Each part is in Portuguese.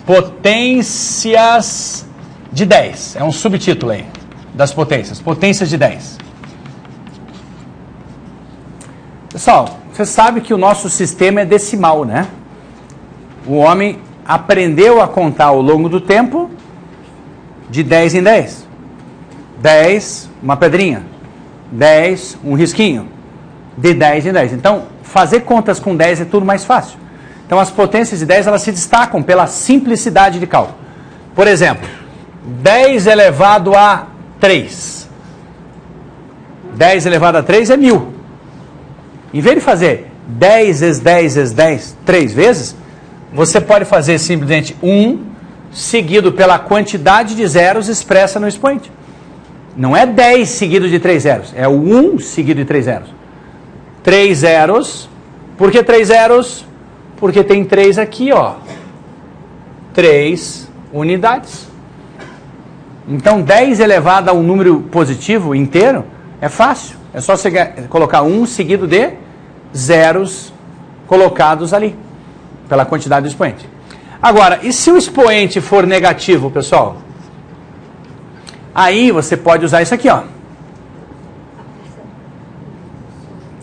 Potências de 10. É um subtítulo aí das potências. Potências de 10. Pessoal, você sabe que o nosso sistema é decimal, né? O homem aprendeu a contar ao longo do tempo de 10 em 10. 10, uma pedrinha. 10, um risquinho. De 10 em 10. Então, fazer contas com 10 é tudo mais fácil. Então, as potências de 10, elas se destacam pela simplicidade de cálculo. Por exemplo, 10 elevado a 3. 10 elevado a 3 é 1000. Em vez de fazer 10 vezes 10 vezes 10 3 vezes, você pode fazer simplesmente 1 seguido pela quantidade de zeros expressa no expoente. Não é 10 seguido de 3 zeros, é o 1 seguido de 3 zeros. 3 zeros. Por que 3 zeros? Porque tem 3 aqui, ó. 3 unidades. Então, 10 elevado a um número positivo inteiro é fácil. É só você colocar 1 seguido de zeros colocados ali, pela quantidade do expoente. Agora, e se o expoente for negativo, pessoal? Aí você pode usar isso aqui, ó.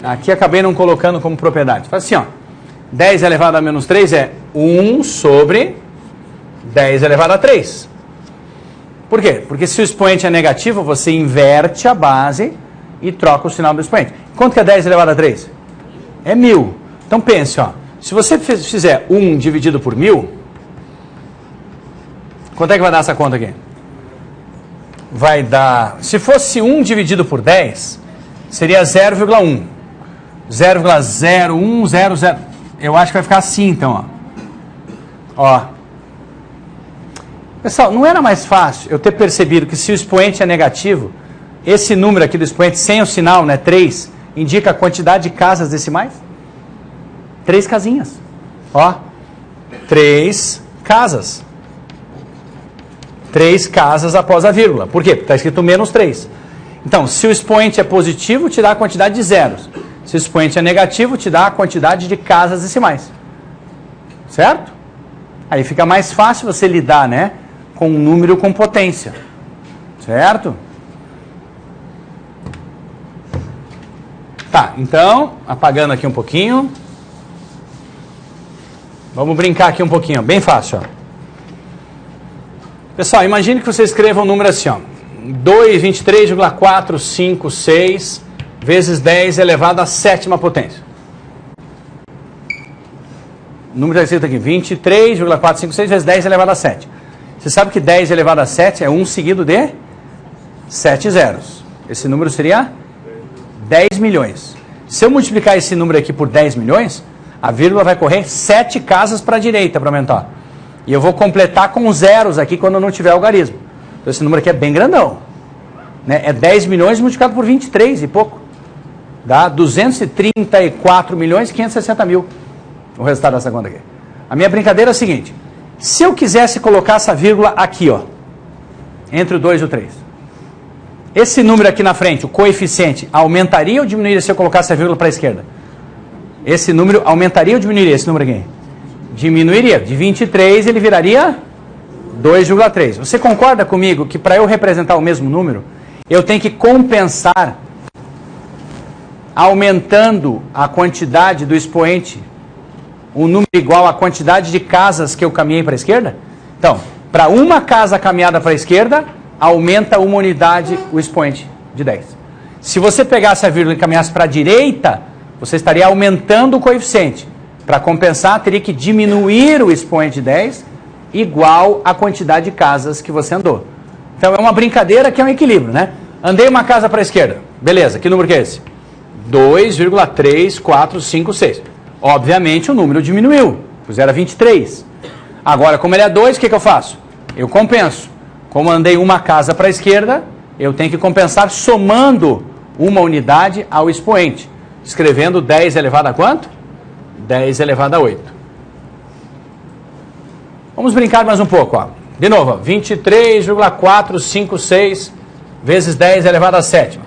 Aqui acabei não colocando como propriedade. Faz assim, ó. 10 elevado a menos 3 é 1 sobre 10 elevado a 3. Por quê? Porque se o expoente é negativo, você inverte a base e troca o sinal do expoente. Quanto que é 10 elevado a 3? É 1000. Então pense, ó. Se você fizer 1 dividido por 1000, quanto é que vai dar essa conta aqui? Vai dar... Se fosse 1 dividido por 10, seria 0,1. 0,0100. Eu acho que vai ficar assim, então, ó. Pessoal, não era mais fácil eu ter percebido que se o expoente é negativo, esse número aqui do expoente, sem o sinal, né, 3, indica a quantidade de casas decimais? 3 casinhas. Ó, 3 casas. 3 casas após a vírgula. Por quê? Porque está escrito menos 3. Então, se o expoente é positivo, te dá a quantidade de zeros. Se o expoente é negativo, te dá a quantidade de casas decimais. Certo? Aí fica mais fácil você lidar, né, com um número com potência. Certo? Tá, então, apagando aqui um pouquinho. Vamos brincar aqui um pouquinho, bem fácil, ó. Pessoal, imagine que você escreva um número assim, ó. 23,456 vezes 10 elevado à 7ª potência. O número está escrito aqui, 23,456 vezes 10 elevado a 7. Você sabe que 10 elevado a 7 é 1 seguido de 7 zeros. Esse número seria 10 milhões. Se eu multiplicar esse número aqui por 10 milhões, a vírgula vai correr 7 casas para a direita para aumentar. E eu vou completar com zeros aqui quando não tiver algarismo. Então esse número aqui é bem grandão. Né? É 10 milhões multiplicado por 23 e pouco. Dá 234 milhões e 560 mil. O resultado dessa conta aqui. A minha brincadeira é a seguinte. Se eu quisesse colocar essa vírgula aqui, ó, entre o 2 e o 3. Esse número aqui na frente, o coeficiente, aumentaria ou diminuiria se eu colocasse a vírgula para a esquerda? Esse número aumentaria ou diminuiria esse número aqui? Diminuiria. De 23 ele viraria 2,3. Você concorda comigo que para eu representar o mesmo número, eu tenho que compensar aumentando a quantidade do expoente, um número igual à quantidade de casas que eu caminhei para a esquerda? Então, para uma casa caminhada para a esquerda, aumenta uma unidade o expoente de 10. Se você pegasse a vírgula e caminhasse para a direita, você estaria aumentando o coeficiente. Para compensar, teria que diminuir o expoente de 10 igual à quantidade de casas que você andou. Então é uma brincadeira que é um equilíbrio, né? Andei uma casa para a esquerda. Beleza, que número que é esse? 2,3456. Obviamente o número diminuiu, pois era 23. Agora, como ele é 2, o que eu faço? Eu compenso. Como andei uma casa para a esquerda, eu tenho que compensar somando uma unidade ao expoente. Escrevendo 10 elevado a quanto? 10 elevado a 8. Vamos brincar mais um pouco, ó. De novo, 23,456 vezes 10 elevado a 7.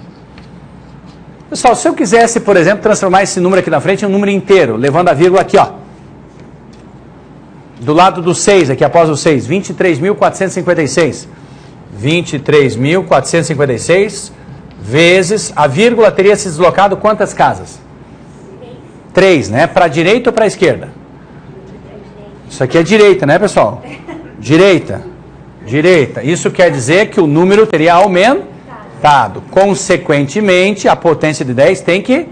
Pessoal, se eu quisesse, por exemplo, transformar esse número aqui na frente em um número inteiro, levando a vírgula aqui, ó. Do lado do 6, aqui após o 6, 23.456. 23.456 vezes, a vírgula teria se deslocado quantas casas? 3, né? Para a direita ou para a esquerda? Isso aqui é direita, né, pessoal? Direita. Direita. Isso quer dizer que o número teria aumentado. Consequentemente, a potência de 10 tem que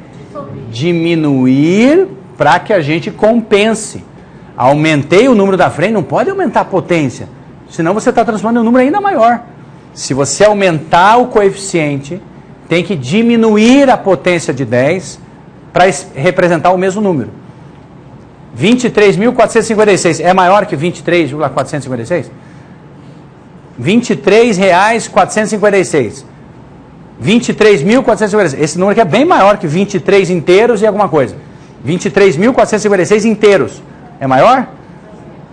diminuir para que a gente compense. Aumentei o número da frente, não pode aumentar a potência. Senão você está transformando um número ainda maior. Se você aumentar o coeficiente, tem que diminuir a potência de 10 para representar o mesmo número. 23.456 é maior que 23.456? R$23.456. 23.456. Esse número aqui é bem maior que 23 inteiros e alguma coisa. 23.456 inteiros. É maior?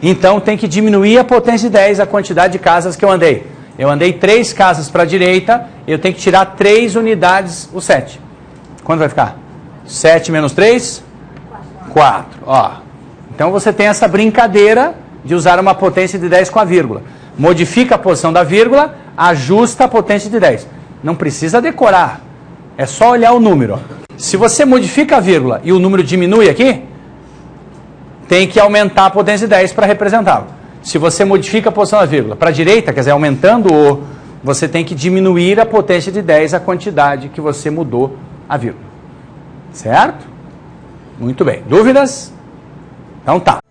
Então tem que diminuir a potência de 10, a quantidade de casas que eu andei. Eu andei 3 casas para a direita, eu tenho que tirar 3 unidades, o 7. Quanto vai ficar? 7 menos 3? 4. Ó. Então você tem essa brincadeira de usar uma potência de 10 com a vírgula. Modifica a posição da vírgula, ajusta a potência de 10. Não precisa decorar, é só olhar o número. Ó. Se você modifica a vírgula e o número diminui aqui, tem que aumentar a potência de 10 para representá-lo. Se você modifica a posição da vírgula para a direita, quer dizer, aumentando o, você tem que diminuir a potência de 10, a quantidade que você mudou a vírgula. Certo? Muito bem. Dúvidas? Então tá.